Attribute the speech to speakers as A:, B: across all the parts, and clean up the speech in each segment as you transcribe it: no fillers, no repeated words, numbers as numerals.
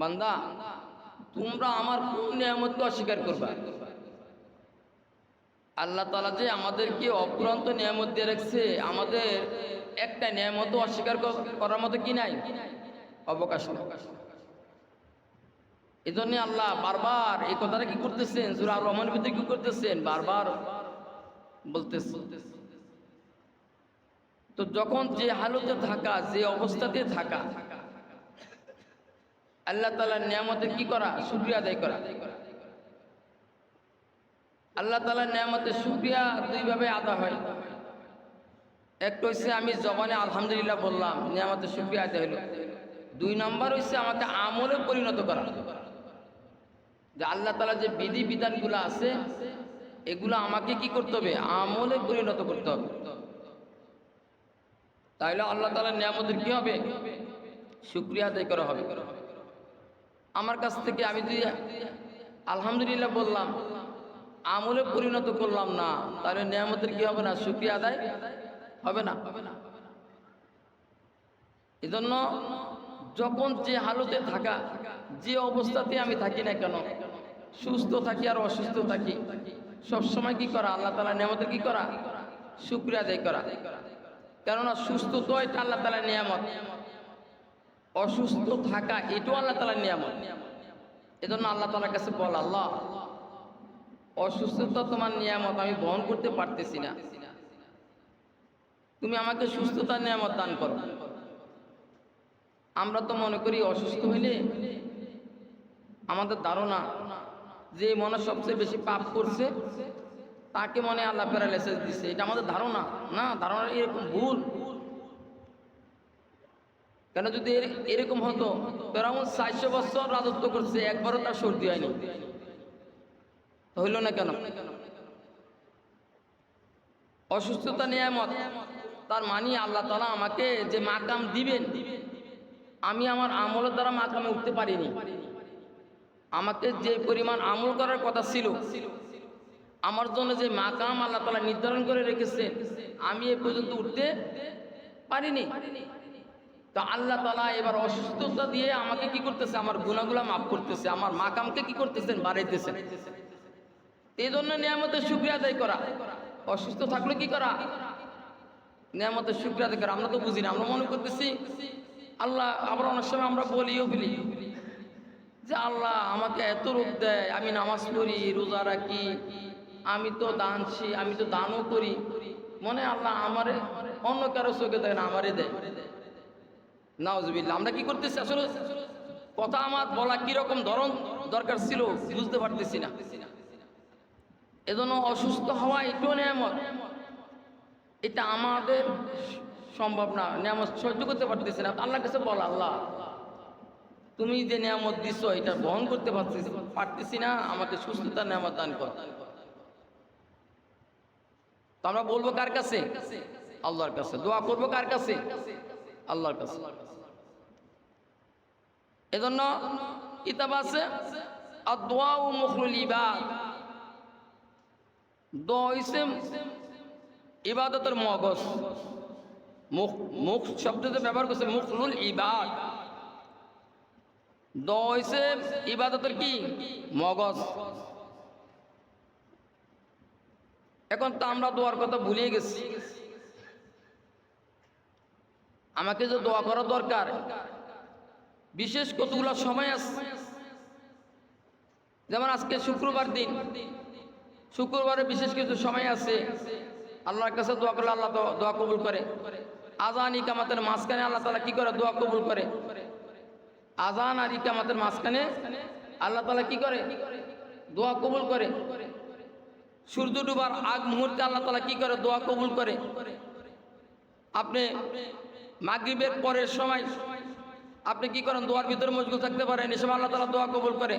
A: বান্দা তোমরা আমার কোন নিয়ামতকে অস্বীকার করবা? আল্লাহ তাআলা যে আমাদেরকে অফুরন্ত নিয়ামত দিয়ে রাখছে, আমাদের একটা নিয়ামতও অস্বীকার করার মতো কি নাই, অবকাশ নেই। এই জন্য আল্লাহ বারবার এই কথাটা কি করতেছেন, সূরা আর রহমানের ভিতরে কি করতেছেন, বারবার বলতেছেন। তো যখন যে হালতে থাকা, যে অবস্থাতে থাকা, আল্লাহ তাআলার নিয়ামতের কি করা, শুকরিয়া আদায় করা। আল্লাহ তাআলার নিয়ামতের শুকরিয়া দুইভাবে আদা হয়। একটা হচ্ছে আমি জবানে আলহামদুলিল্লাহ বললাম, নিয়ামতের শুকরিয়া আদায় হলো। 2 নম্বর হচ্ছে আমাকে আমলে পরিণত করা, যে আল্লাহ তাআলা যে বিধি বিধানগুলো আছে এগুলো আমাকে কি করতে হবে, আমলে পরিণত করতে হবে। তাইলে আল্লাহ তাআলার নিয়ামতের কি হবে, শুকরিয়া আদায় করা হবে। আমার কাছ থেকে আমি যদি আলহামদুলিল্লাহ বললাম, আমলে পরিণত করলাম না, তাহলে নিয়ামতের কি হবে না, শুকরিয়া আদায় হবে না। এজন্য যখন যে হালতে থাকা, যে অবস্থাতে আমি থাকি না কেন, সুস্থ থাকি আর অসুস্থ থাকি, সবসময় কি করা, আল্লাহ তাআলার নিয়ামতের কি করা, শুকরিয়া আদায় করা। কেননা সুস্থ তো এটা আল্লাহ তাআলার নিয়ামত, অসুস্থ থাকা এটাও আল্লাহ তাআলার নিয়ামত। এজন্য আল্লাহ তাআলার কাছে বল, আল্লাহ অসুস্থতা তোমার নিয়ামত, আমি বহন করতে পারতেছি না, তুমি আমাকে সুস্থতার নিয়ামত দান করো। আমরা তো মনে করি অসুস্থ হইলে আমাদের ধারণা যে মনে সবচেয়ে বেশি পাপ করছে তাকে মনে আল্লাহ প্যারালাইসিস দিচ্ছে, এটা আমাদের ধারণা। না, ধারণা এরকম ভুল। কেন যদি এরকম হতো, ফেরাউন 400 বছর রাজত্ব করছে, একবারও তার সর্দি হয়নি, হইল না কেন? অসুস্থতা নিয়ামত, তার মানে আল্লাহ তাআলা আমাকে যে মাকাম দিবেন, আমি আমার আমলের দ্বারা মাকামে উঠতে পারিনি। আমাকে যে পরিমাণ আমল করার কথা ছিল, আমার জন্য যে মাকাম আল্লাহ তাআলা নির্ধারণ করে রেখেছেন, আমি এ পর্যন্ত উঠতে পারিনি। তো আল্লাহ তাআলা এবার অসুস্থতা দিয়ে আমাকে কি করতেছে, আমার গুনাহগুলো মাফ করতেছে, আমার মাকামকে কি করতেছেন, বাড়াইতেছেন। এই জন্য নিয়ামতের শুকরিয়া আদায় করা। অসুস্থ থাকলে কি করা, নিয়ামতের শুকরিয়া আদায় করা। আমরা তো বুঝি না, আমরা মনে করতেছি আল্লাহ, আবার অনেক সময় আমরা বলিও বলি যে আল্লাহ আমাকে এত রূপ দেয়, আমি নামাজ পড়ি, রোজা রাখি, আমি তো দানশীল, আমি তো দানও করি, মনে আল্লাহ আমারে অন্য কারো চোখে দেয় না, আমারে দেয়। নাউজুবিল্লাহ। আমরা কি করতেছি, আসলে কথা আমার বলা কিরকম ধরন দরকার ছিল বুঝতে পারতেছি না। এজন্য অসুস্থ হওয়া এটাও নিয়ামত, এটা আমাদের সম্ভব না, নিয়ামত সহ্য করতে পারতেছি না। আল্লাহর কাছে বল, আল্লাহ তুমি যে নিয়ামত দিছো এটা বহন করতে পারতেছি না, আমাকে সুস্থতার নিয়ামত দান কর। তো আমরা বলবো কার কাছে, আল্লাহর কাছে। দোয়া করবো কার কাছে, আল্লাহর কাছে। এজন্য কিতাব আছে আদ-দুআউ মুখলুল ইবাদ, দোয়া হইছে ইবাদতের মগজ। মুখ শব্দতে ব্যবহার করছে মুখলুল ইবাদ, দোয়া হইছে ইবাদতের কি, মগজ। এখন তো আমরা দোয়ার কথা ভুলিয়ে গেছি। আমাকে যে দোয়া করা দরকার, বিশেষ কতগুলো সময় আছে। যেমন আজকে শুক্রবার দিন, শুক্রবারে বিশেষ কিছু সময় আছে, আল্লাহর কাছে দোয়া করলে আল্লাহ দোয়া কবুল করে। আজান ইকামাতের মাঝখানে আল্লাহ তাআলা কি করে, দোয়া কবুল করে। আজান আর ইকামাতের মাঝখানে আল্লাহ তাআলা কি করে, দোয়া কবুল করে। সূর্য ডুবার আগ মুহূর্তে আল্লাহ তাআলা কি করে, দোয়া কবুল করে। আপনি মাগরিবের পরের সময় আপনি কি করেন, দোয়ার ভিতরে মশগুল থাকতে পারেন, এই সময় আল্লাহ তাআলা দোয়া কবুল করে।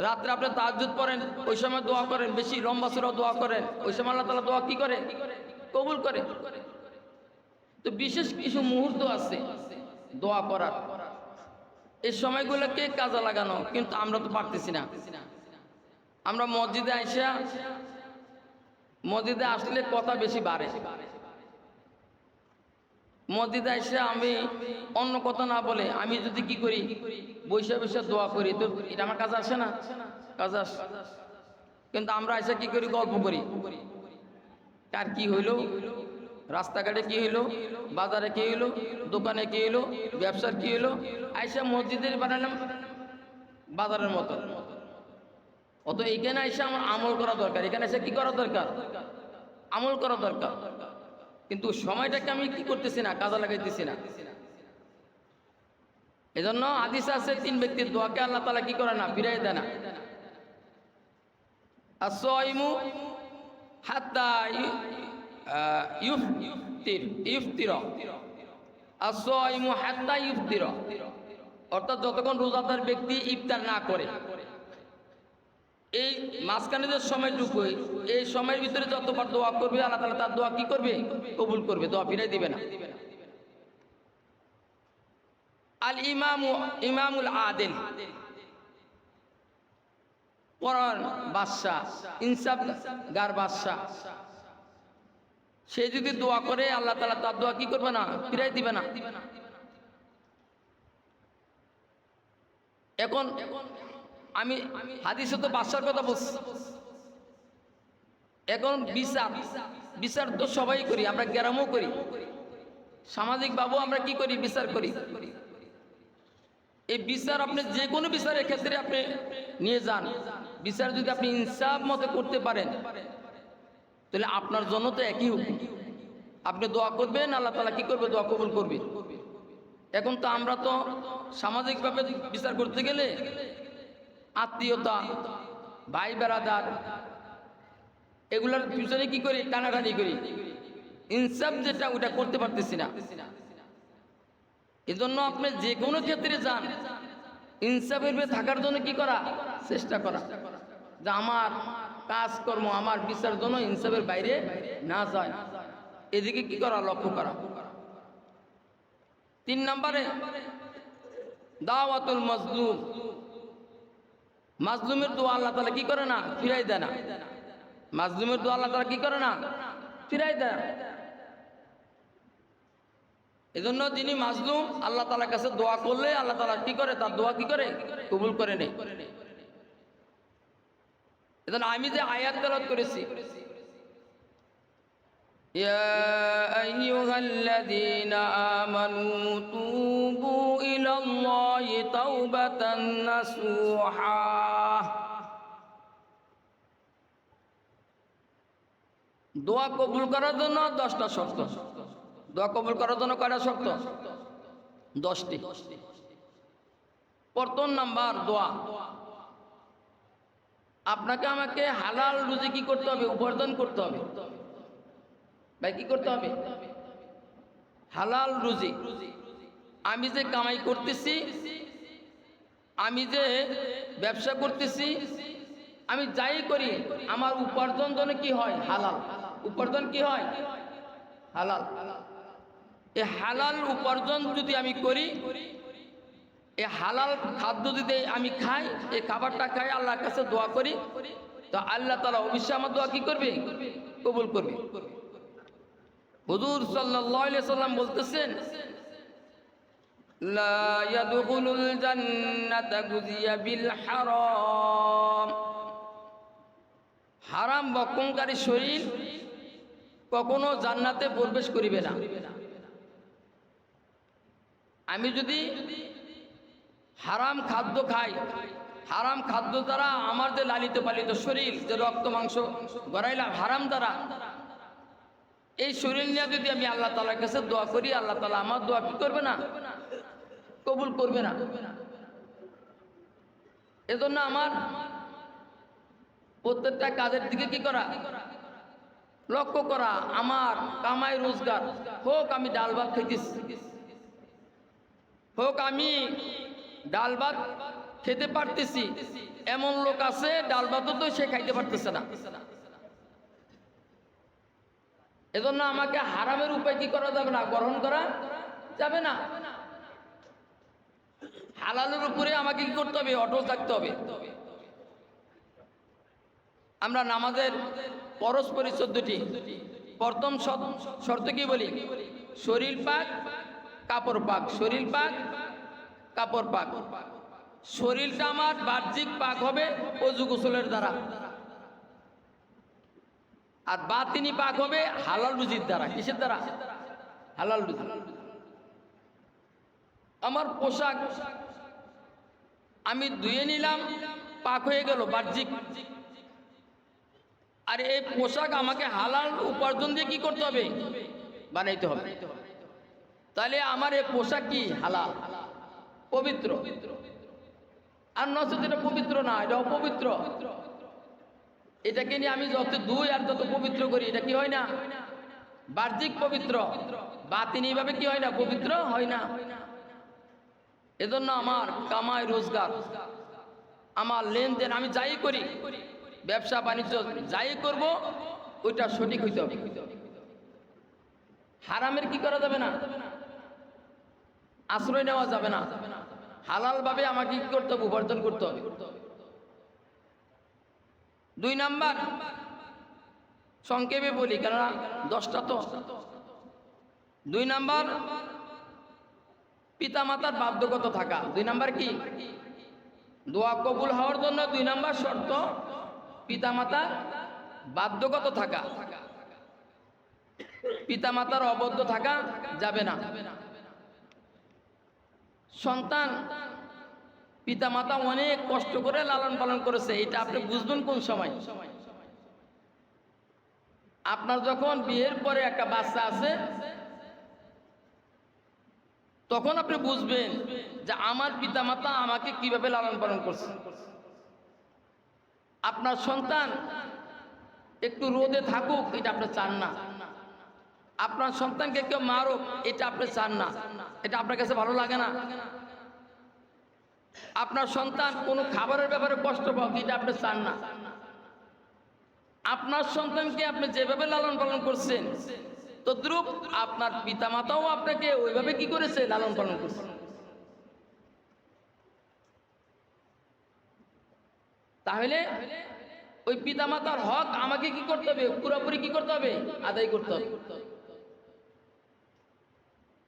A: রাত্রে আপনি তাহাজ্জুদ পড়েন, ওই সময় দোয়া করেন, বেশি লম্বা সুরাও দোয়া করেন, ওই সময় আল্লাহ তাআলা দোয়া কি করে, কবুল করে। তো বিশেষ কিছু মুহূর্ত আছে দোয়া করার, এই সময়গুলোকে কাজে লাগানো, কিন্তু আমরা তো পারতেছি না। আমরা মসজিদে আইসা, মসজিদে আসলে কথা বেশি বাড়ে, মসজিদে এসে আমি অন্য কথা না বলে আমি যদি কি করি, বসে বসে দোয়া করি, তো এটা আমার কাছে আসে না? কাজে আসে। কিন্তু আমরা এসে কি করি, গল্প করি, কার কি হইলো, রাস্তাঘাটে কি হইলো, বাজারে কি হইলো, দোকানে কি হইলো, ব্যবসার কি হইলো, আইসা মসজিদের বানালাম বাজারের মতো। অত এইখানে এসে আমার আমল করা দরকার, এখানে এসে কি করা দরকার, আমল করা দরকার। কিন্তু সময়টাকে আমি কি করতেছি না, কাজে লাগাইতেছি না। এজন্য হাদিস আছে, 3 ব্যক্তির দোয়াকে আল্লাহ তাআলা কি করে না, ফিরাই দেয় না। আসসাইমু হাত্তা ইফতির, আসসাইমু হাত্তা ইফতির, অর্থাৎ যতক্ষণ রোজাদার ব্যক্তি ইফতার না করে, এই মাঝখানে যে সময়টুকু, এই সময়ের ভিতরে যতবার দোয়া করবে আল্লাহ তাআলা তার দোয়া কি করবে, কবুল করবে, দোয়া ফিরাই দিবে না। আল ইমামুল আদিল, পরান বাদশা, ইনসাফগার বাদশা, সে যদি দোয়া করে আল্লাহ তাআলা তার দোয়া কি করবে না, ফিরাই দিবে না। এখন আমি হাদিসে তো বাদশার কথা বলছি। এখন বিচার তো সবাই করি, আমরা গ্রামও করি, সামাজিক ভাবে আমরা কি করি, বিচার করি। এই বিচার আপনি যে কোনো বিচারের ক্ষেত্রে আপনি নিয়ে যান, বিচার যদি আপনি ইনসাফ মতে করতে পারেন, তাহলে আপনার জন্য তো একই হুকুম। আপনি দোয়া করবেন, আল্লাহ তাআলা কি করবে, দোয়া কবুল করবে। এখন তো আমরা তো সামাজিকভাবে বিচার করতে গেলে আত্মীয়তা, ভাই বেড়াদার, এগুলোর পিছনে কি করি, টানাটানি করি, ইনসাফ যেটা ওটা করতে পারতেছি না। এজন্য আপনি যে কোনো ক্ষেত্রে যান, ইনসাফের থাকার জন্য কি করা, চেষ্টা করা, যে আমার কাজকর্ম, আমার বিচার জন্য ইনসাফের বাইরে না যায়, এদিকে কি করা, লক্ষ্য করা। 3 নম্বরে দাওয়াতুল মাজলুম, মাজলুমের দোয়া আল্লাহ তাআলা কি করে না, ফিরাই দেয় না। মাজলুমের দোয়া আল্লাহ তাআলা কি করে না, ফিরাই দেয়। এজন্য যিনি মাজলুম, আল্লাহ তাআলার কাছে দোয়া করলে আল্লাহ তাআলা কি করে, তার দোয়া কি করে, কবুল করে নেয়। এজন্য আমি যে আয়াত তেলাওয়াত করেছি, ইয়া আইয়ুহাল্লাযীনা আমানু তুবু ইলাল্লাহি তাওবাতান নাসুহা, দোয়া কবুল করার জন্য 10টা শর্ত। দোয়া কবুল করার জন্য কয়টা শর্ত, 10টি। প্রথম নাম্বার, দোয়া আপনাকে আমাকে হালাল রুজি কি করতে হবে, উপার্জন করতে হবে। ভাই কি করতে হবে, হালাল রুজি। আমি যে কামাই করতেছি, আমি যে ব্যবসা করতেছি, আমি যাই করি, আমার উপার্জন যেন কি হয়, হালাল। উপার্জন কি হয়, হালাল। এই হালাল উপার্জন যদি আমি করি, এই হালাল খাদ্য যদি আমি খাই, এই খাবারটা খাই, আল্লাহর কাছে দোয়া করি, তো আল্লাহ তাআলা অবশ্যই আমার দোয়া কি করবে, কবুল করবে। হুজুর সাল্লাল্লাহু আলাইহি সাল্লাম বলতেছেন, লা ইয়াদখুলুল জান্নাতা গুযিয়া বিল হারাম, হারাম ভক্ষণকারী শরীর কখনো জান্নাতে প্রবেশ করিবে না। আমি যদি হারাম খাদ্য খাই, হারাম খাদ্য দ্বারা আমার যে লালিত পালিত শরীর, যে রক্ত মাংস গড়াইলাম হারাম দ্বারা, এই শরীর নিয়ে যদি আমি আল্লাহ তাআলার কাছে দোয়া করি, আল্লাহ তাআলা আমার দোয়া কি করবে না, কবুল করবে না। এজন্য আমার প্রত্যেকটা কাজের দিকে কি করা, লক্ষ্য করা। আমার কামাই রোজগার হোক, আমি ডাল ভাত খেতেছি, হোক আমি ডাল ভাত খেতে পারতেছি, এমন লোক আছে ডাল ভাতও তো সে খাইতে পারতেছে না। এজন্য আমাকে হারামের উপায় কি করা যাবে না, গ্রহণ করা যাবে না। হালালের উপরে আমাকে কি করতে হবে, অটল থাকতে হবে। আমরা নামাজের পরস্পরই 14টি, প্রথম শর্ত কি বলি, শরীর পাক কাপড় পাক, শরীর পাক কাপড় পাক। শরীরটা আমার বাহ্যিক পাক হবে ওযু গোসলের দ্বারা, আর বাতিনি পাক হবে হালাল রুজির দ্বারা। কিসের দ্বারা? হালাল রুজি। আমার পোশাক আমি ধুয়ে নিলাম, পাক হয়ে গেল বাহ্যিক, আর এই পোশাক আমাকে হালাল উপার্জন দিয়ে কি করতে হবে? বানাইতে হবে। তাহলে আমার এই পোশাক কি হালাল, পবিত্র। আর নচেত এটা পবিত্র না, এটা অপবিত্র। এটাকে নিয়ে আমি যত ধুই আর যত পবিত্র করি, এটা কি হয় না? বাহ্যিক পবিত্র, বাতিনি ভাবে কি হয় না? পবিত্র হয় না। এজন্য আমার কামাই রোজগার, আমার লেনদেন, আমি যাই করি, ব্যবসা বাণিজ্য যাই করব, ওইটা সঠিক হইতে হবে। হারামের কি করা যাবে না, আশ্রয় নেওয়া যাবে না। হালাল ভাবে আমাকে কি করতে হবে? উপার্জন করতে হবে। 2 নাম্বার, সংক্ষেপে বলি কেননা 10টা তো। 2 নাম্বার, পিতামাতার বাধ্যগত থাকা। 2 নাম্বার কি? দোয়া কবুল হওয়ার জন্য 2 নাম্বার শর্ত পিতামাতার বাধ্যগত থাকা। পিতামাতার অবদ্ধ থাকা যাবে না। সন্তান পিতামাতা অনেক কষ্ট করে লালন পালন করেছে, এটা আপনি বুঝবেন কোন সময়? আপনার যখন বিয়ের পরে একটা বাচ্চা আছে, তখন আপনি বুঝবেন যে আমার পিতামাতা আমাকে কিভাবে লালন পালন করছে। আপনার সন্তান একটু রোদে থাকুক, এটা আপনি চান না। আপনার সন্তানকে কেউ মারুক, এটা আপনি চান না। এটা আপনার কাছে ভালো লাগে না। আপনার সন্তান কোনো খাবারের ব্যাপারে কষ্ট পাক, এটা আপনি চান না। আপনার সন্তানকে আপনি যেভাবে লালন পালন করছেন, তদ্রূপ আপনার পিতামাতাও আপনাকে ওইভাবে কি করেছে? লালন পালন করছে। তাহলে ওই পিতামাতার হক আমাকে কি করতে হবে? পুরোপুরি কি করতে হবে? আদায় করতে হবে।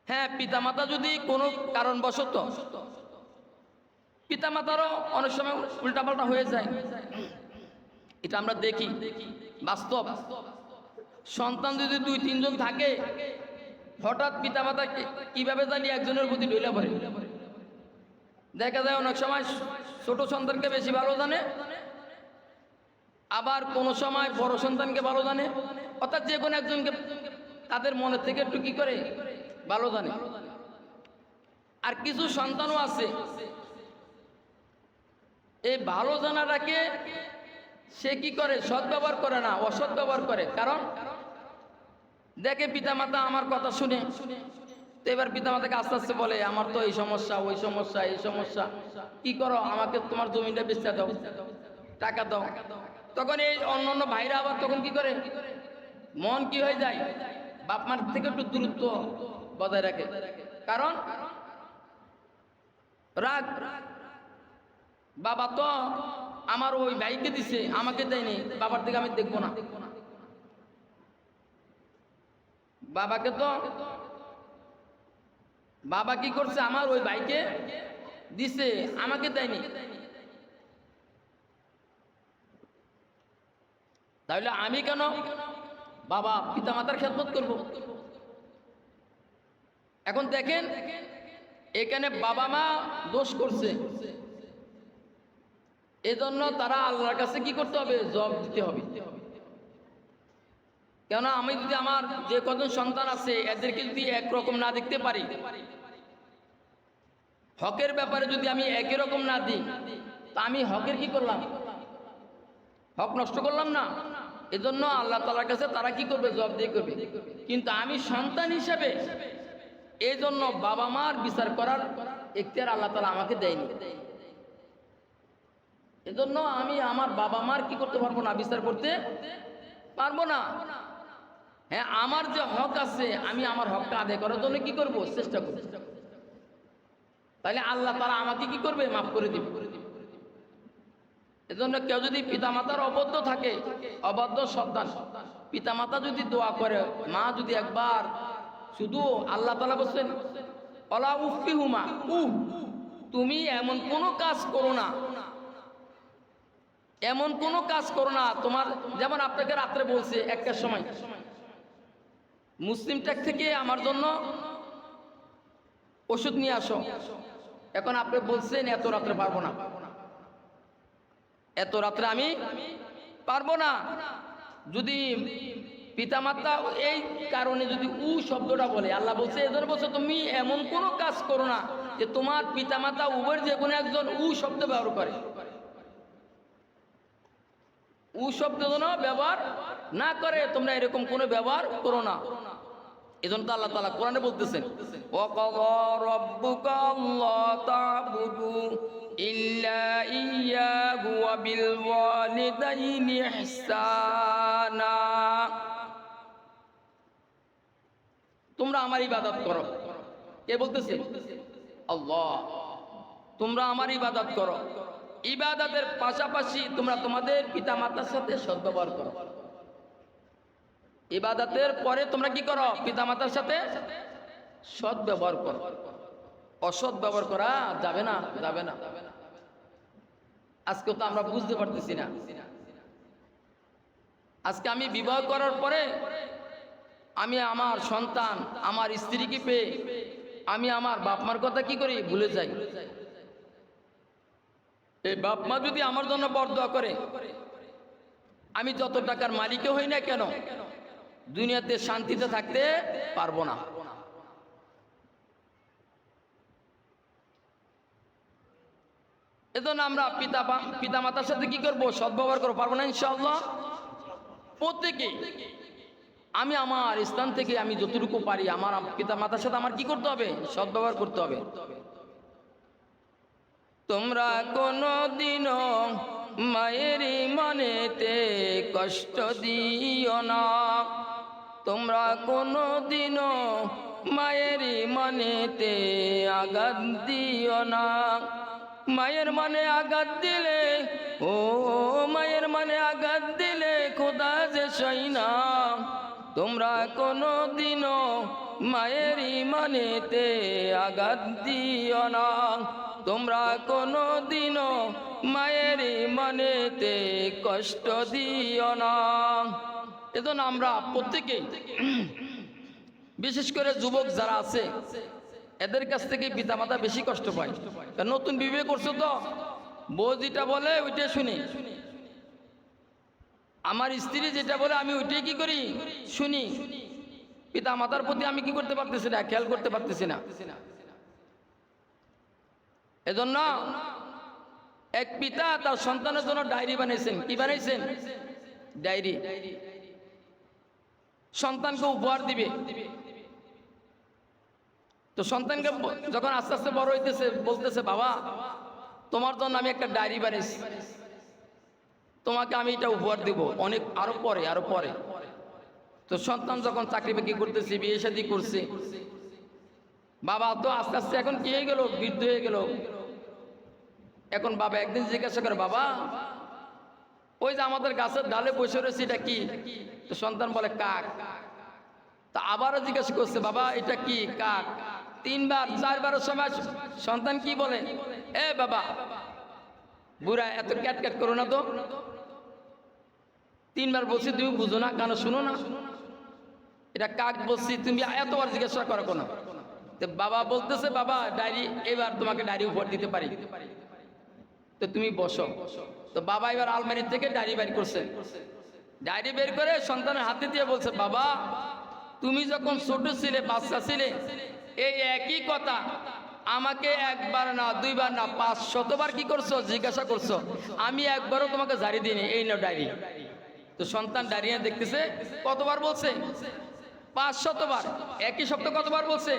A: হ্যাঁ, পিতামাতা যদি কোনো কারণবশত, পিতামাতারও অনেক সময় উল্টাপাল্টা হয়ে যায়, এটা আমরা দেখি বাস্তব। সন্তান যদি 2-3 জন থাকে, হঠাৎ পিতামাতা কিভাবে জানি একজনের প্রতি ঢইলা পড়ে। দেখা যায় অনেক সময় ছোট সন্তানকে বেশি ভালো জানে, আবার কোনো সময় বড় সন্তানকে ভালো জানে, অর্থাৎ যে কোনো একজনকে তাদের মনের থেকে একটু কি করে? ভালো জানে। আর কিছু সন্তানও আছে, এই ভালো জানাটাকে সে কি করে? সৎ ব্যবহার করে না, অসৎ ব্যবহার করে। কারণ দেখে পিতামাতা আমার কথা শুনে, তো এবার পিতামাতাকে আস্তে আস্তে বলে আমার তো এই সমস্যা, ওই সমস্যা, এই সমস্যা, কি করো? আমাকে তোমার জমিটা বেচতে দাও, টাকা দাও। তখন এই অন্য ভাইরা আবার তখন কি করে? মন কি হয়ে যায়? বাপ মার থেকে একটু দূরত্ব বজায় রাখে। কারণ রাগ, বাবা তো আমার ওই ভাইকে দিছে, আমাকে দেয়নি, বাবার দিকে আমি দেখবো না। বাবাকে তো বাবা কি করছে? আমার ওই ভাইকে দিছে, আমাকে দেয়নি। তাহলে আমি কেন বাবা পিতামাতার খেদমত করব? এখন দেখেন এখানে বাবা মা দোষ করছে, এজন্য তারা আল্লাহর কাছে কি করতে হবে? জবাব দিতে হবে। কেন আমি যদি আমার যে কজন সন্তান আছে এদেরকে যদি একরকম না দেখতে পারি, হকের ব্যাপারে যদি আমি একই রকম না দিই, তা আমি হকের কি করলাম? হক নষ্ট করলাম না। এজন্য আল্লাহ তাআলার কাছে তারা কি করবে? জবাব দিয়ে করবে। কিন্তু আমি সন্তান হিসেবে এই জন্য বাবা মার বিচার করার এখতিয়ার আল্লাহ তাআলা আমাকে দেয়নি। এজন্য আমি আমার বাবা মার কি করতে পারবো না? বিচার করতে পারবো না। হ্যাঁ, আমার যে হক আছে আমি আমার হকটা আদায় করার জন্য কি করব? চেষ্টা করব। তাহলে আল্লাহ তাআলা আমাকে কি করবে? মাফ করে দিবে। এজন্য কেউ যদি পিতামাতার অবদ্ধ থাকে, অবাধ্য সন্তান, পিতামাতা যদি দোয়া করে, মা যদি একবার শুধু আল্লাহ তাআলা বলছেন ওয়ালা উফিহুমা, তুমি এমন কোনো কাজ করো না, এমন কোনো কাজ করো না তোমার, যেমন আপনাকে রাত্রে বলছে একটার সময় মুসলিম টেক থেকে আমার জন্য ওষুধ নিয়ে আসো, এখন আপনি বলছেন এত রাত্রে পারবো না, এত রাত্রে আমি পারবো না। যদি পিতামাতা এই কারণে যদি শব্দটা বলে, আল্লাহ বলছে এজন্য বলছে তুমি এমন কোনো কাজ করো না যে তোমার পিতামাতা উভয়ের যে কোনো একজন শব্দ ব্যবহার করে, শব্দ যেন ব্যবহার না করে, তোমরা এরকম কোনো ব্যবহার করো না। এজন্য তো আল্লাহ তাআলা কোরআনে বলতেছেন ওয়াকাযা রাব্বুকা আল্লা তা'বুদু ইল্লা ইয়্যাহু ওয়া বিল ওয়ালিদাইনি ইহসানা, তোমরা আমার ইবাদত করো। কে বলতেছে? আল্লাহ। তোমরা আমার ইবাদত করো, ইবাদতের পাশাপাশি তোমরা তোমাদের পিতামাতার সাথে সদ্ব্যবহার করো। ইবাদতের পরে তোমরা কি করো? পিতামাতার সাথে সদ্ব্যবহার করো। অসৎ ব্যবহার করা যাবে না, যাবে না। আজকে তো আমরা বুঝতে পারতেছি না। আজকে আমি বিবাহ করার পরে আমি আমার সন্তান, আমার স্ত্রীকে পেয়ে আমি আমার বাপ মার কথা কি করি? ভুলে যাই। এই বাপ মা যদি আমার জন্য বরদোয়া করে, আমি যত টাকার মালিকও হই না কেন দুনিয়াতে শান্তিতে থাকতে পারবো না। এজন্য আমরা পিতা মাতার সাথে কি করবো? সদ্ব্যবহার করবো। পারবো না ইনশাআল্লাহ? প্রত্যেকে আমি আমার স্থান থেকে আমি যতটুকু পারি আমার পিতা মাতার সাথে আমার কি করতে হবে? সদ্ব্যবহার করতে হবে। তোমরা কোনদিনও মায়ের মনেতে কষ্ট দিও না, তোমরা কোনদিনও মায়ের মনেতে আঘাত দিও না। মায়ের মনে আঘাত দিলে, ও মায়ের মনে আঘাত দিলে খোদা যে সই না। তোমরা কোনদিনও মায়ের মনেতে আঘাত দিও না, তোমরা কোনদিনও মায়ের মনেতে কষ্ট দিও না। এজন্য আমরা প্রত্যেকে বিশেষ করে যুবক যারা আছে এদের কাছ থেকে পিতামাতা বেশি কষ্ট পায়। নতুন বিবাহ করছো তো বউ যেটা বলে ওইটাই শুনি, আমার স্ত্রী যেটা বলে আমি ওইটাই কি করি? শুনি। পিতামাতার প্রতি আমি কি করতে পারতেছি না, খেয়াল করতে পারতেছি না। এজন্য এক পিতা তার সন্তানের জন্য ডায়েরি বানিয়েছেন। কি বানাইছেন? ডায়েরি। সন্তানকে উপহার দিবে। তো সন্তানকে যখন আস্তে আস্তে বড় হইতেছে বলতেছে, বাবা তোমার জন্য আমি একটা ডায়েরি বানিয়েছি, তোমাকে আমি এটা উপহার দিব অনেক আরো পরে। তো সন্তান যখন চাকরি বাকরি করতেছে, বিয়ে শাদী করছে, বাবা তো আস্তে আস্তে এখন কি হয়ে গেল? বৃদ্ধ হয়ে গেল। এখন বাবা একদিন জিজ্ঞাসা করে, বাবা ওই যে আমাদের গাছের ডালে বসে রয়েছে এটা কি? তো সন্তান বলে কাক। তা আবারও জিজ্ঞাসা করছে, বাবা এটা কি? কাক। 3 বার 4 বারের সময় সন্তান কি বলে? এ বাবা বুড়া এত ক্যাট করো না তো, 3 বার বলছি তুমি বুঝো না, কেন শুনো না? এটা কাক বলছি, তুমি এতবার জিজ্ঞাসা করো কেন? তো বাবা বলতেছে, বাবা ডায়েরি, এবার তোমাকে ডায়েরি উপহার দিতে পারি, তো তুমি বসো। তো বাবা এবার আলমারি থেকে ডায়েরি বের করছে। ডায়েরি বের করে সন্তানের হাতে দিয়ে বলছে, বাবা তুমি যখন ছোট ছিলে, বাচ্চা ছিলে, এই একই কথা আমাকে 1 বার না 2 বার না 500 বার কি করছো? জিজ্ঞাসা করছো। আমি একবারও তোমাকে জারি দিইনি, এই নাও ডায়েরি। তো সন্তান ডায়েরি দেখতেছে কতবার বলছে? 500 বার। একই শব্দ কতবার বলছে?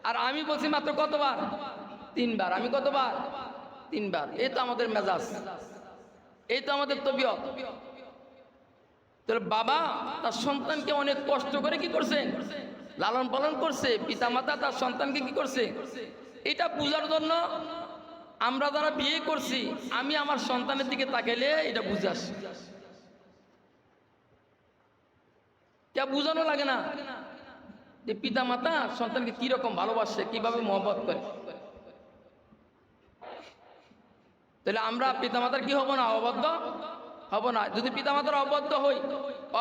A: আর আমি বলছি মাত্র কতবার? 3 বার। আমি কতবার? 3 বার। এই তো আমাদের মেজাজ, এই তো আমাদের তবিয়ত। তাহলে বাবা তার সন্তানকে অনেক কষ্ট করে কি করছে? লালন পালন করছে। পিতামাতা তার সন্তানকে কি করছে? এটা বুঝার জন্য আমরা যারা বিয়ে করছি, আমি আমার সন্তানের দিকে তাকাইলে এটা বুঝে আসি। কে বুঝানো লাগে না। যে পিতা মাতা সন্তানকে কিরকম ভালোবাসে, কিভাবে মহব্বত করে। তাহলে আমরা পিতামাতার কি হব না? অবাধ্য হব না। যদি পিতামাতার অবাধ্য হই,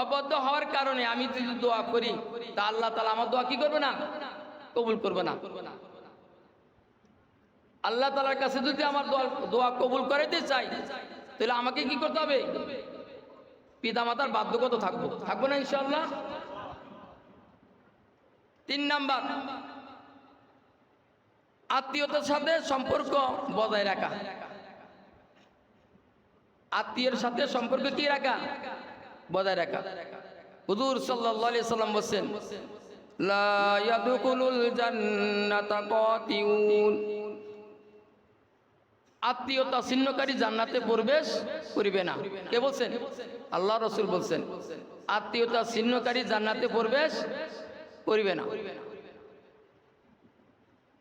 A: অবাধ্য হওয়ার কারণে আমি যদি দোয়া করি, তা আল্লাহ তাআলা আমার দোয়া কি করবে না? কবুল করবে না। আল্লাহ তাআলার কাছে যদি আমার দোয়া কবুল করাইতে চাই, তাহলে আমাকে কি করতে হবে? পিতামাতার বাধ্যগত থাকবো না ইনশাআল্লাহ। 3 নাম্বার, আত্মীয়তার সাথে সম্পর্ক বজায় রাখা। আত্মীয়ের সাথে সম্পর্ক কি রাখা? বজায় রাখা। হুজুর সাল্লাল্লাহু আলাইহি সাল্লাম বলেন, লা ইয়াদখুলুল জান্নাতা কাতিউন, আত্মীয়তা ছিন্নকারী জান্নাতে প্রবেশ করিবে না। কে বলছেন? আল্লাহ রাসূল বলছেন, আত্মীয়তা ছিন্নকারী জান্নাতে প্রবেশ করিবে না।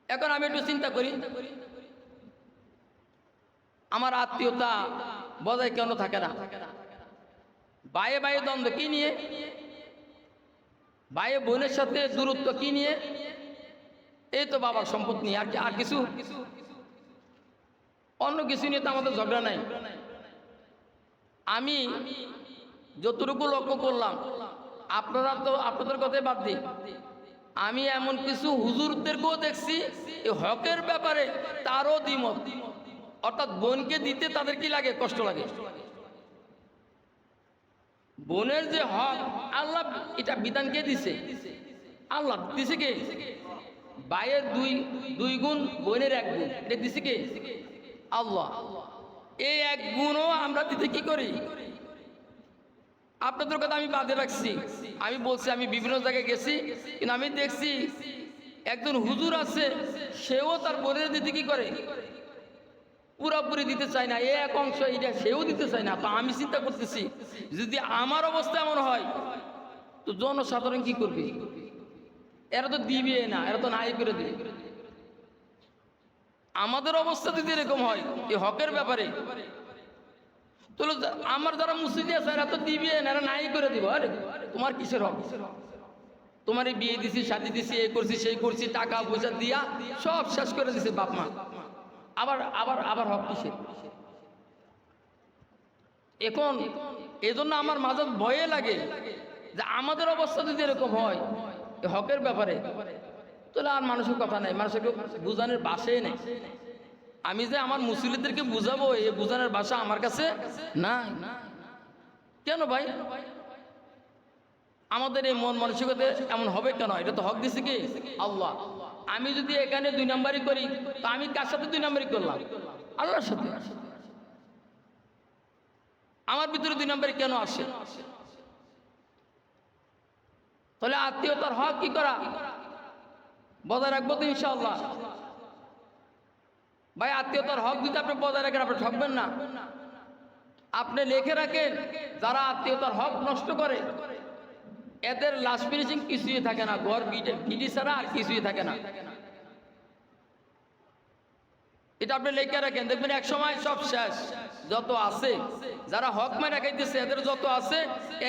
A: এখন আমি একটু চিন্তা করি, আমার আত্মীয়তা বজায় কেন থাকে না? ভাইয়ে ভাইয়ে দ্বন্দ্ব কি নিয়ে? ভাইয়ে বোনের সাথে দূরত্ব কি নিয়ে? এই তো বাবার সম্পদ নিয়ে, আর কিছু, অন্য কিছু নিয়ে তো আমাদের ঝগড়া নাই। আমি যতটুকু লক্ষ্য করলাম, আপনারা তো আপনাদের কথাই বাদ দিই, আমি এমন কিছু হুজুরদেরকেও দেখছি এই হকের ব্যাপারে তারও দ্বিমত। অর্থাৎ বোনকে দিতে তাদের কি লাগে? কষ্ট লাগে। বোনের যে হক, আল্লাহ এটা বিধান কে দিছে? আল্লাহ দিছে। কে? ভাইয়ের দুই গুণ, বোনের 1 গুণ, এটা দিছে কে? আল্লাহ। এই 1 গুণও আমরা দিতে কি করি? আপনাদের কথা আমি বাদে রাখছি। আমি বলছি, আমি বিভিন্ন জায়গায় গেছি, কিন্তু আমি দেখছি একজন হুজুর আছে, সেও তার বোনের দিতে কি করে? পুরোপুরি দিতে চায় না। এক অংশ এটা সেও দিতে চায় না। তো আমি চিন্তা করতেছি, যদি আমার অবস্থা এমন হয়, তো জনসাধারণ কি করবে? এরা তো দিবে না, এরা তো নাই করে দিবে। আমাদের অবস্থা যদি এরকম হয় এই হকের ব্যাপারে, তাহলে আমার যারা মুসলিম আছে এরা তো দিবে না, এরা নাই করে দিব। আরে তোমার কিসের হক? তোমার এই বিয়ে দিছি, শাদি দিছি, এই করছি, সেই করছি, টাকা পয়সা দিয়া সব শেষ করে দিছে বাপ মা। আবার আবার আবার হক কিসের? এখন এজন্য আমার মাঝে ভয়ে লাগে যে আমাদের অবস্থা যদি এরকম হয় হকের ব্যাপারে, তাহলে আর মানুষের কথা নাই, মানুষকে বুঝানোর ভাষাই নেই। আমি যে আমার মুসলিমদেরকে বুঝাবো, এই বুঝানোর ভাষা আমার কাছে নাই। কেন ভাই? আমাদের এই মন মানসিকতা এমন হবে কেন? এটা তো হক দিছে কি? আল্লাহ। আমি যদি এখানে 2 নাম্বারই করি, তো আমি কার সাথে 2 নাম্বারই করলাম? আল্লাহর সাথে। আমার ভিতরে 2 নাম্বারই কেন আসে? তাহলে আত্মীয়তার হক কি করা? বজায় রাখবো তো ইনশাআল্লাহ। ভাই, আত্মীয়তার হক যদি আপনি বজায় রাখেন, আপনি ঠকবেন না। আপনি লিখে রাখেন, যারা আত্মীয়তার হক নষ্ট করে এদের লাস্ট ফিনিশিং কিছুই থাকে না, ঘর বিডি ছাড়া আর কিছুই থাকে না। এটা আপনি লিখে রাখেন, দেখবেন এক সময় সব শেষ। যত আছে যারা হক মেরে রাখাইতেছে, এদের যত আছে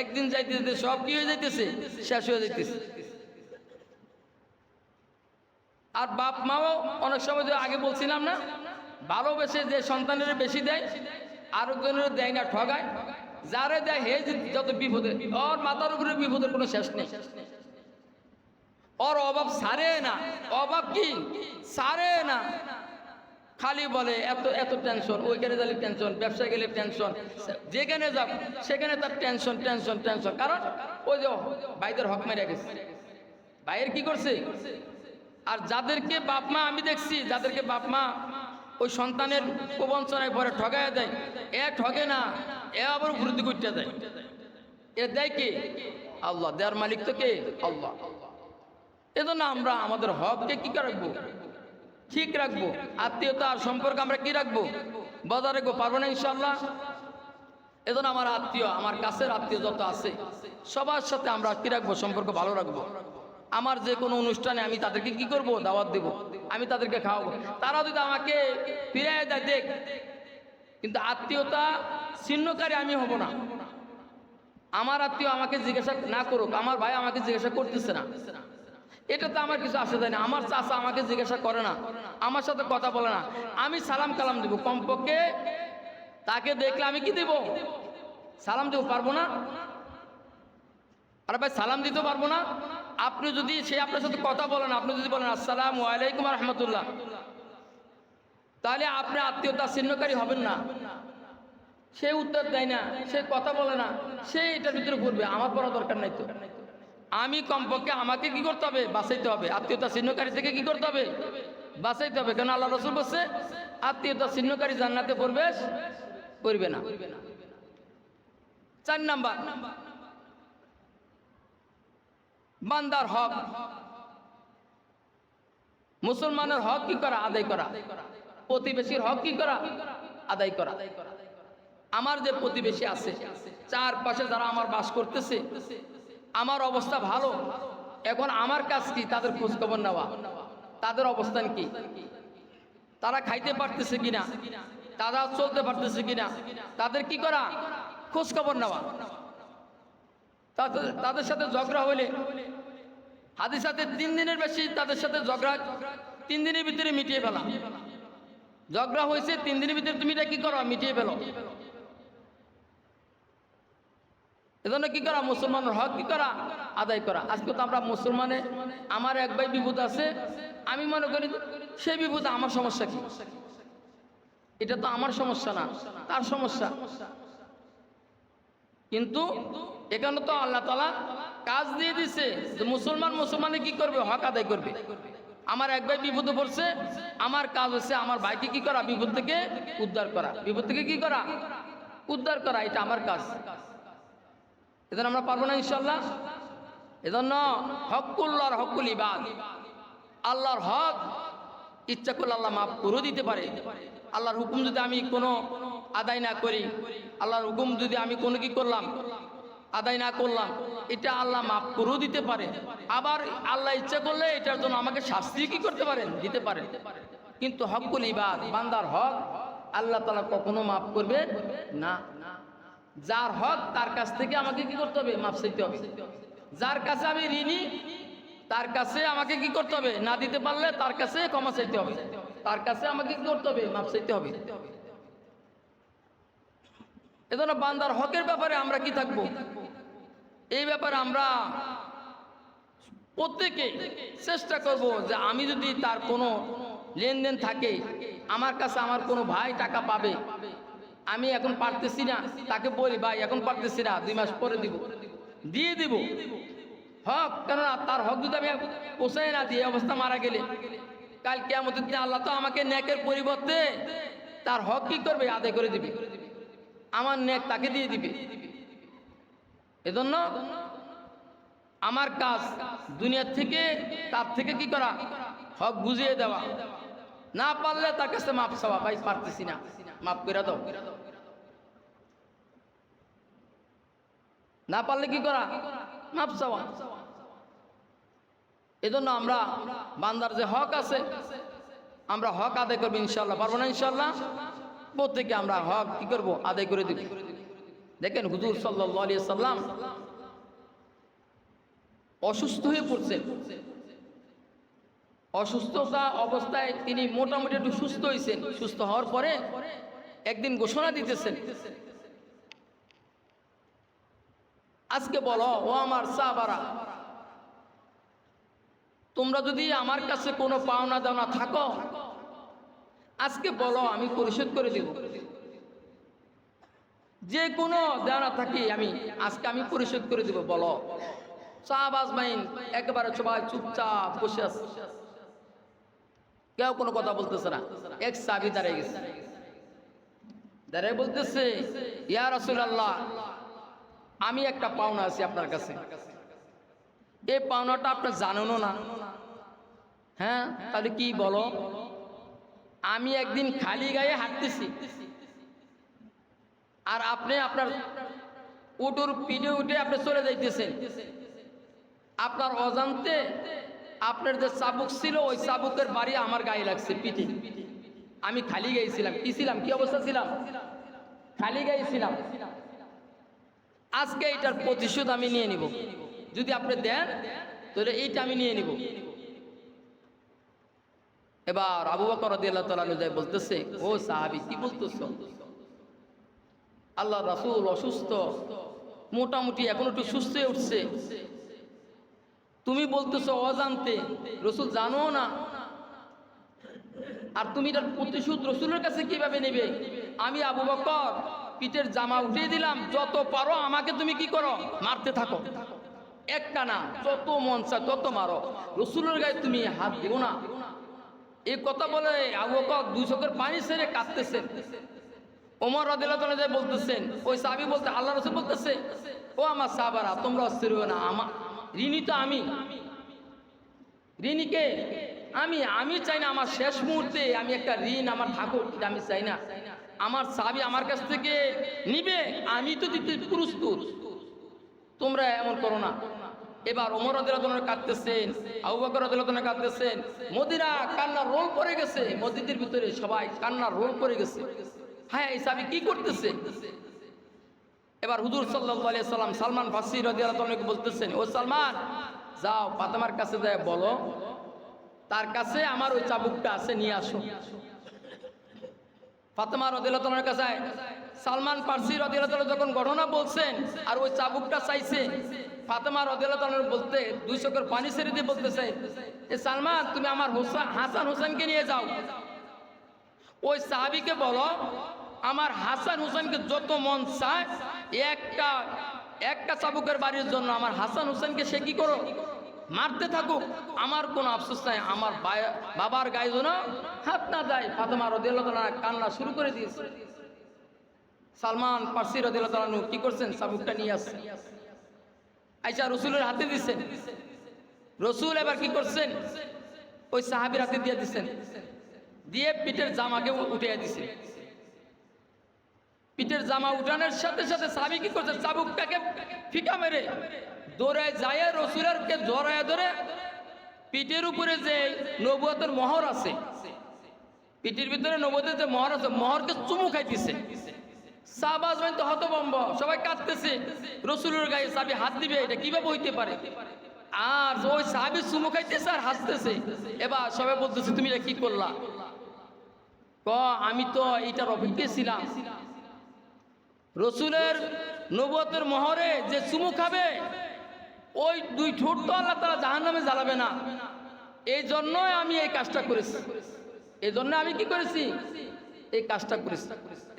A: একদিন যাইতেছে সব কি হয়ে যাইতেছে? শেষ হয়ে যাইতেছে। আর বাপ মাও অনেক সময়, আগে বলছিলাম না, ভালোবেসে যে সন্তানের বেশি দেয়, আরেকজনের দেয় না, ঠগায়। যারে দেয় হে যত বিপদে, ওর মাথার উপরে বিপদের কোনো শেষ নেই। ওর অভাব সারে না। অভাব কি সারে না, খালি বলে এত এত টেনশন, ওইখানে গেলে টেনশন, ব্যবসায় গেলে টেনশন, যেখানে যাব সেখানে তার টেনশন টেনশন টেনশন। কারণ ওই যে ভাইদের হক মেরে গেছে, ভাইয়ের কি করছে। আর যাদেরকে বাপ মা, আমি দেখছি যাদেরকে বাপ মা ওই সন্তানের প্রবঞ্চনায় পরে ঠগাইয়া দেয়, এ ঠগে না, এ আবার বিরুদ্ধে করতে দেয়। এ দেয় কে? আল্লাহ। দেওয়ার মালিক তো কে? আল্লাহ। এজন্য আমরা আমাদের হককে কি রাখবো? ঠিক রাখবো। আত্মীয়তা আর সম্পর্ক আমরা কি রাখবো? বজায় রাখবো। পারবো না ইনশাআল্লাহ। এজন্য আমার আত্মীয়, আমার কাছের আত্মীয় যত আছে সবার সাথে আমরা কি রাখবো? সম্পর্ক ভালো রাখবো। আমার যে কোনো অনুষ্ঠানে আমি তাদেরকে কি করব? দাওয়াত দেব, আমি তাদেরকে খাওয়াবো। তারা যদি আমাকে ফিরিয়ে দেয় দেখ, কিন্তু আত্মীয়তা ছিন্নকারী আমি হব না। আমার আত্মীয় আমাকে জিজ্ঞাসা না করুক, আমার ভাই আমাকে জিজ্ঞাসা করতেছে না, এটা তো আমার কিছু আসে যায় না। আমার চাচা আমাকে জিজ্ঞাসা করে না, আমার সাথে কথা বলে না, আমি সালাম কালাম দিব, কমপক্ষে তাকে দেখলে আমি কি দিব, সালাম দিব, পারবো না? আরে ভাই সালাম দিতে পারবো না? আপনি যদি সে আপনার সাথে কথা বলেন, আপনি যদি বলেন আসসালামু আলাইকুম রহমতুল্লাহ, তাহলে আপনি আত্মীয়তা ছিন্নকারী হবেন না। সে উত্তর দেয় না, সে কথা বলে না, সে এটার ভিতরে ঘুরবে, আমার পড়া দরকার নাই তো। আমি কমপক্ষে আমাকে কি করতে হবে, বাঁচাইতে হবে, আত্মীয়তা ছিন্নকারী থেকে কি করতে হবে, বাঁচাইতে হবে। কেন আল্লাহ রাসূল বলছে আত্মীয়তা ছিন্নকারী জান্নাতে প্রবেশ করবে না। 4 নাম্বার, বান্দার হক, মুসলমানের হক কি করা, আদায় করা, প্রতিবেশীর হক কি করা, আদায় করা। আমার যে প্রতিবেশী আছে, চারপাশে যারা আমার বাস করতেছে, আমার অবস্থা ভালো, এখন আমার কাজ কি তাদের খোঁজ খবর নেওয়া, তাদের অবস্থান কি, তারা খাইতে পারতেছে কিনা, তারা চলতে পারতেছে কিনা, তাদের কি করা, খোঁজ খবর নেওয়া। তাদের সাথে ঝগড়া হলে হাদিস সাথে 3 দিনের বেশি তাদের সাথে ঝগড়া 3 দিনের ভিতরে মিটিয়ে ফেলা। ঝগড়া হয়েছে 3 দিনের ভিতরে তুমি এটা কি করো, মিটিয়ে ফেলো। এজন্য কি করা, মুসলমানের হক কি করা, আদায় করা। আজকে তো আমরা মুসলমানে, আমার এক ভাই বিপদ আছে, আমি মনে করি সেই বিপদে আমার সমস্যা কি, এটা তো আমার সমস্যা না, তার সমস্যা। কিন্তু এখানে তো আল্লাহ তাআলা কাজ দিয়ে দিছে যে মুসলমানে কি করবে, হক আদায় করবে। আমার এক ভাই বিপদে পড়ছে, আমার কাজ হচ্ছে আমার ভাইকে কি করা, বিপদ থেকে উদ্ধার করা, বিপদ থেকে কি করা, উদ্ধার করা, এটা আমার কাজ। এজন্য আমরা পারবো না ইনশাআল্লাহ। এজন্য হকুল্লাহর হকুল ইবাদ, আল্লাহর হক ইচ্ছা করলে আল্লাহ মাফ করে দিতে পারে। আল্লাহর হুকুম যদি আমি কোনো আদায় না করি, আল্লাহর হুকুম যদি আমি কোনো কি করলাম, আদায় না করলাম, এটা আল্লাহ মাফ করেও দিতে পারে। আবার আল্লাহ ইচ্ছা করলে এটার জন্য আমাকে শাস্তি কি করতে পারেন, দিতে পারেন। কিন্তু হকুল ইবাদ, বান্দার হক আল্লাহ তাআলা কখনো মাফ করবে না। যার হক তার কাছ থেকে আমাকে কি করতে হবে, মাফ চাইতে হবে। যার কাছে আমি ঋণী, তার কাছে আমাকে কি করতে হবে, না দিতে পারলে তার কাছে ক্ষমা চাইতে হবে, তার কাছে আমাকে কি করতে হবে, মাফ চাইতে হবে। এজন্য বান্দার হকের ব্যাপারে আমরা কি থাকবো, এই ব্যাপারে আমরা প্রত্যেকে চেষ্টা করব যে আমি যদি তার কোনো লেনদেন থাকে, আমার কাছে আমার কোনো ভাই টাকা পাবে, আমি এখন পারতেছি না, তাকে বলি ভাই এখন পারতেছি না, 2 মাস পরে দিব, দিয়ে দিব হক। কেননা তার হক যদি আমি পোষায় না দিয়ে অবস্থা মারা গেলে, কাল কিয়ামতের দিনে আল্লাহ তো আমাকে নেকের পরিবর্তে তার হক কি করবে, আদায় করে দিবে, আমার নেক তাকে দিয়ে দিবে। এজন্য আমার কাজ দুনিয়া থেকে তার থেকে কি করা, হক বুঝিয়ে দেওয়া, না পারলে তার কাছে মাপ চাওয়া, ভাই পারতেছি না, মাফ করে দাও। না পারলে কি করা, মাপ চাওয়া। এজন্য আমরা বান্দার যে হক আছে, আমরা হক আদায় করবো ইনশাআল্লাহ। পারবো না ইনশাআল্লাহ? প্রত্যেকে আমরা হক কি করব, আদায় করে দিব। দেখেন হুজুর সাল্লাল্লাহু আলাইহি সাল্লাম অসুস্থ হয়ে পড়ছেন, অসুস্থতা অবস্থায় তিনি মোটামুটি একটু সুস্থ হয়েছেন। সুস্থ হওয়ার পরে একদিন ঘোষণা দিতেছেন, আজকে বলো ও আমার সাহাবারা, তোমরা যদি আমার কাছে কোনো পাওনা দাওনা থাকো, আজকে বলো আমি পরিশোধ করে দেব। যে কোনো দেওনা থাকি আজকে আমি পরিশোধ করে দেব, বলো। সাহাবা আজমাইন একেবারে সবাই চুপচাপ বসে আছে, কেউ কোনো কথা বলতেছে না। এক সাহাবী দাঁড়িয়ে গেছে, দাঁড়িয়ে বলতেছে, ইয়া রাসূলুল্লাহ, আমি একটা পাওনা আছি আপনার কাছে, এই পাওনাটা আপনি জানেনও না। হ্যাঁ, তাহলে কি বলো? আমি একদিন খালি গায়ে হাঁটতেছি, আর আপনি আপনার উটুর পিঠে উঠে আপনি চলে যাইতেছেন, আপনার অজান্তে আপনার যে চাবুক ছিল ওই চাবুকের বাড়ি আমার গায়ে লাগছে, পিঠে। আমি খালি গায়ে ছিলাম, কি ছিলাম, কি অবস্থা ছিলাম, খালি গায়ে ছিলাম। আজকে এটার প্রতিশোধ আমি নিয়ে নিব, যদি আপনি দেন তাহলে এইটা আমি নিয়ে নিব। এবার আবু বকর রাদিয়াল্লাহু তাআলা আনহু যায় বলতেছে, ও সাহাবী কি বলতেছো? আল্লাহ রাসূল অসুস্থ, মোটামুটি এখন একটু সুস্থ হয়ে উঠছে, তুমি বলতেছো অজান্তে, রসুল জানো না, আর তুমি এটার প্রতিশোধ রসুলের কাছে কিভাবে নেবে? আমি আবু বকর পিঠের জামা উঠিয়ে দিলাম, যত পারো আমাকে তুমি কি করো, মারতে থাকো, একটা না যত মন চায় তত মারো, রসুলের গায়ে তুমি হাত দিও না। এই কথা বলে আবু বকর দুই চোখের পানি ছেড়ে কাঁদতেছেন। ওমর রাদিয়াল্লাহু তাআলা বলতেছেন, ওই সাহাবী বলতে আল্লাহ রাসূল বলতেছে, ও আমার সাহাবারা তোমরা অস্থির হও না, আমার ঋণী তো আমি, ঋণীকে আমি চাই না আমার শেষ মুহূর্তে আমি একটা ঋণ আমার থাকুক, এটা আমি চাই না। আমার সাহাবী আমার কাছ থেকে নিবে, আমি তো দিতে প্রস্তুত, তোমরা এমন করো না। এবার ওমর রাদিয়াল্লাহু তাআলা কাঁদতেছেন, আবু বকর রাদিয়াল্লাহু তাআলা কাঁদতেছেন, মদিনা কান্নার রোল পড়ে গেছে, মসজিদের ভিতরে সবাই কান্নার রোল পড়ে গেছে। হ্যাঁ এই সাহাবী কি করতেছে? এবার হুজুর সাল্লাল্লাহু আলাইহি সাল্লাম সালমান ফারসি রাদিয়াল্লাহু তাআলাকে বলতেছেন, ও সালমান যাও ফাতেমার কাছে যায় বলো তার কাছে আমার ওই চাবুকটা আছে, নিয়ে আসো। ফাতেমা রাদিয়াল্লাহু তাআলার কাছে সালমান ফারসি রাদিয়াল্লাহু তাআলা যখন ঘটনা বলছেন আর ওই চাবুকটা চাইছে, ফাতেমা রাদিয়াল্লাহু তাআলা বলতে দুই চোখের পানি ছেড়ে দিয়ে বলতেছে, এ সালমান তুমি আমার হাসান হোসেনকে নিয়ে যাও, ওই সাহাবীকে বলো আমার হাসান হোসেনকে যত মন চায় একটা চাবুকের বাড়ির জন্য আমার হাসান হোসেনকে সে কি করো, মারতে থাকুক, আমার কোনো আফসোস নাই, আমার বাবার গায়ে যেন হাত না যায়। ফাতেমা রাদিয়াল্লাহু তাআলা কান্না শুরু করে দিয়েছে। সালমান ফারসি রাদিয়াল্লাহু তাআলা কি করছেন, চাবুকটা নিয়ে আসছেন, আয়েশা রসুলের হাতে দিচ্ছেন। রসুল এবার কি করছেন, ওই সাহাবীর হাতে দিয়ে দিচ্ছেন, দিয়ে পিঠের জামাকে উঠিয়ে দিচ্ছেন। পিঠের জামা উঠানোর সাথে সাথে সাহাবী কি করছে, চাবুকটাকে ফিকা মেরে দৌড়ে যায় রসুলের কে জড়ায় ধরে পিঠের উপরে যে নবুয়তের মোহর আছে, পিঠের ভিতরে নবুয়তের যে মোহর আছে, মোহরকে চুমু খাইতেছে। সাহাবাজ তো হতভম্ব, সবাই কাঁদতেছে, রসুলের গায়ে সাহাবী হাত দিবে, এটা কিভাবে হইতে পারে? আর ওই সাহাবী চুমু খাইতেছে আর হাসতেছে। এবার সবাই বলতেছে তুমি এটা কি করলা? আমি তো এইটার অপেক্ষায় ছিলাম, রসুলের নবুয়তের মোহরে যে চুমু খাবে ওই দুই ঠোঁট তো আল্লাহ তাআলা জাহান্নামে জ্বালাবে না, এই জন্যই আমি এই কাজটা করেছি, এই জন্য আমি কি করেছি, এই কাজটা করেছি।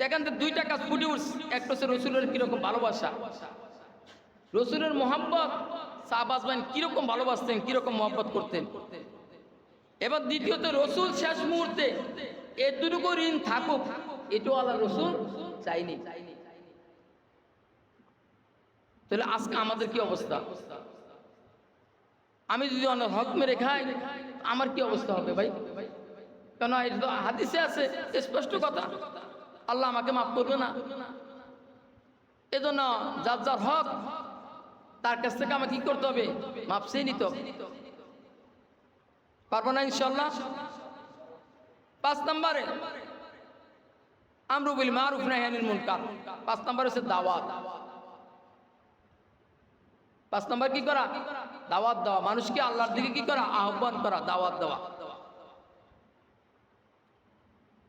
A: এখান থেকে দুইটা কাজ ফুটে উঠছে, একটা হচ্ছে রসুলের কিরকম ভালোবাসা, রসুলের মোহাব্বত, সাহাবাজমান কিরকম ভালোবাসতেন, কিরকম মহব্বত করতেন। এবার দ্বিতীয়ত রসুল শেষ মুহূর্তে এতটুকু ঋণ থাকুক, এটাও আল্লাহ রসুল চাইনি। তাহলে আজকে আমাদের কি অবস্থা? আমি যদি অনেক হক মেরে খাই আমার কি অবস্থা হবে ভাই? কেন এটা তো হাদিসে আছে স্পষ্ট কথা, আল্লাহ আমাকে মাফ করবে না। এজন্য যার যার হক তার কাছ থেকে আমাকে কি করতে হবে, মাপ চেয়ে নিতে হবে। পারবো না ইনশাল্লাহ। 5 নম্বরে আমরু বিল মারুফ নাহি আনিল মুনকার, 5 নম্বর হচ্ছে দাওয়াত। 5 নম্বর কি করা, দাওয়াত দেওয়া, মানুষকে আল্লাহর দিকে কি করা, আহ্বান করা, দাওয়াত দেওয়া।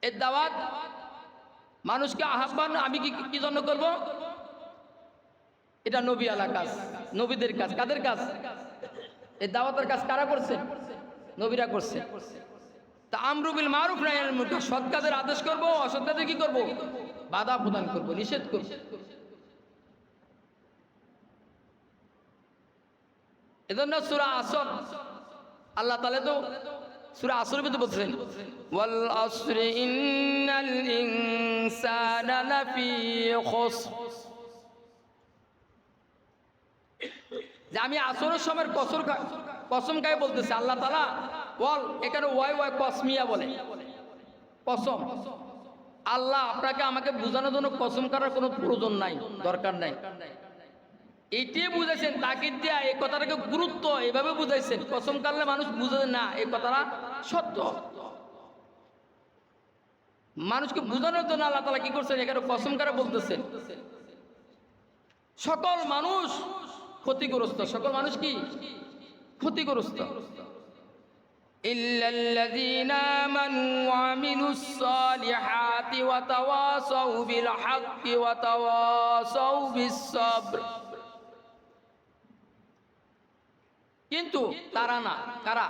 A: এই দাওয়াত মানুষকে আহ্বান আমি কি জন্য করব? এটা নবী আলা কাজ, নবীদের কাজ। কাদের কাজ? এই দাওয়াতের কাজ কারা করছে? নবীরা করছে। তা আমরু বিল মারুফ নাহি আনিল মুনকার, সৎ কাজের আদেশ করব, অসৎ কাজে কি করব, বাধা প্রদান করব, নিষেধ করব। এজন্য সূরা আসর আল্লাহ তাআলা তো সূরা আসরের ভিতরে বলছেন, ওয়াল আসরি ইন্নাল ইনসানা লাফি খুসর, যে আমি আসরের সময়ের কসম খাই বলতেছে আল্লাহ তাআলা। বল এখানে ওয়াই কসমিয়া বলে, কসম। আল্লাহ আপনাকে আমাকে বোঝানোর জন্য কসম করার কোনো প্রয়োজন নাই, দরকার নাই, এইটাই বুঝাইছেন তাকিদ দিয়া। এই কথাটাকে গুরুত্ব এভাবে বুঝাইছেন, কসম কাটলে মানুষ বুঝে না এই কথাটা সত্য। মানুষকে বোঝানোর জন্য আল্লাহ তাআলা কি করছেন, এখানে কসম করে বলতেছেন। সকল মানুষ ক্ষতিগ্রস্ত, সকল মানুষ কি ক্ষতিগ্রস্ত। ইল্লাল্লাযীনা আমানু ওয়া আমিলুস সালিহাতি ওয়া তাওয়াসাউ বিল হাক্কি ওয়া তাওয়াসাউ বিস সাবর। কিন্তু তারা না, কারা?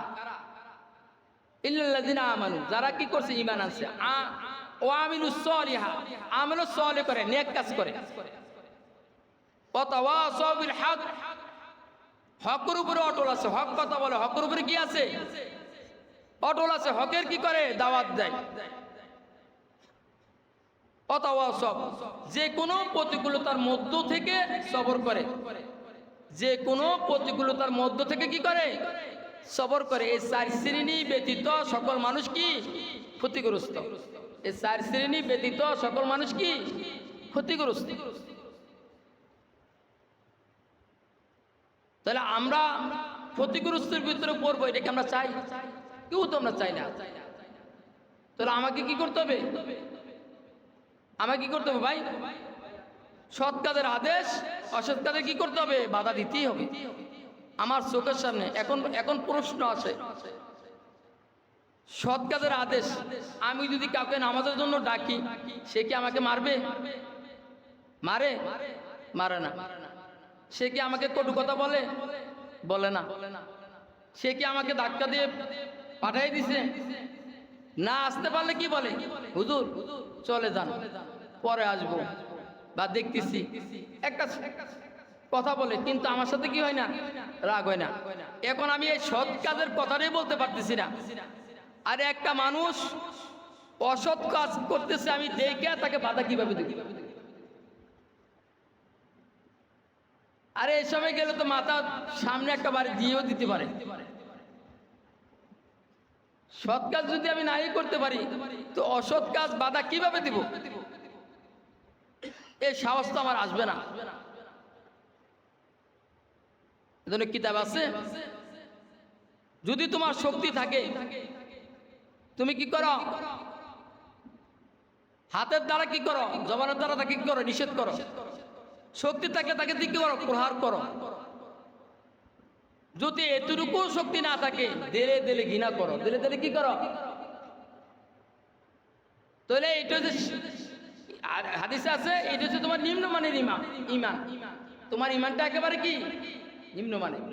A: ইল্লাল্লাযীনা আমানু, যারা কি করছে? ঈমান আনছে। ওয়া আমিলুস সালিহাত, আমল সালেহ করে, নেক কাজ করে। ওয়া তাওয়াসাউ বিল হক, হকের উপরে অটল আছে, হক কথা বলে, হকের উপরে কি আছে? অটল আছে। হকের কি করে? দাওয়াত দেয়। ওয়া তাওয়াসাউ, যে কোনো প্রতিকূলতার মধ্য থেকে সবর করে, যে কোনো প্রতিকূলতার মধ্য থেকে কি করে? সবর করে। এই চার শ্রেণী ব্যতীত সকল মানুষ কি? ক্ষতিগ্রস্ত। এই চার শ্রেণী ব্যতীত সকল মানুষ কি? ক্ষতিগ্রস্ত। তাহলে আমরা ক্ষতিগ্রস্তের ভিতরে পড়বো, এটাকে আমরা চাই? কেউ তো আমরা চাই না। তাহলে আমাকে কি করতে হবে? আমাকে কি করতে হবে ভাই? সৎ কাজের আদেশ, অসৎ কাজে কি করতে হবে? বাধা দিতেই হবে। আমার চোখের সামনে এখন প্রশ্ন আছে, সৎ কাজের আদেশ, আমি যদি কাউকে নামাজের জন্য ডাকি, সে কি আমাকে মারবে? মারে? মারে না। সে কি আমাকে কটু কথা বলে? বলে না। সে কি আমাকে ধাক্কা দিয়ে পাঠিয়ে দিছে? না আসতে পারলে কি বলে? হুজুর চলে যান, পরে আসবো বা দেখতেছি, একটা কথা বলে, কিন্তু আমার সাথে কি হয় না? রাগ হয় না। এখন আমি এই সৎ কাজের কথাটাই বলতে পারতেছি না। আর একটা মানুষ অসৎ কাজ করতেছে, আমি দেখে তাকে বাধা কিভাবে দেব? আরে এই সময় গেলে তো মাথা সামনে একটা বাড়ি দিয়েও দিতে পারে। সৎ কাজ যদি আমি নাই করতে পারি, তো অসৎ কাজ বাধা কিভাবে দিব? এই সাহস তো আমার আসবে না। এজন্য কিতাব আছে, যদি তোমার শক্তি থাকে তুমি কি করো? হাতের দ্বারা কি করো? জবানের দ্বারা তাকে কি করো? নিষেধ করো। শক্তি থাকে তাকে কি করো? প্রহার করো। যদি এতটুকু শক্তি না থাকে, দেলে দেলে ঘৃণা করো, দেলে দেলে কি করো? তাহলে এটা যে হাদিসে আছে, এটা হচ্ছে তোমার নিম্নমানের ইমান। তোমার ইমানটা একেবারে কি? নিম্নমানের।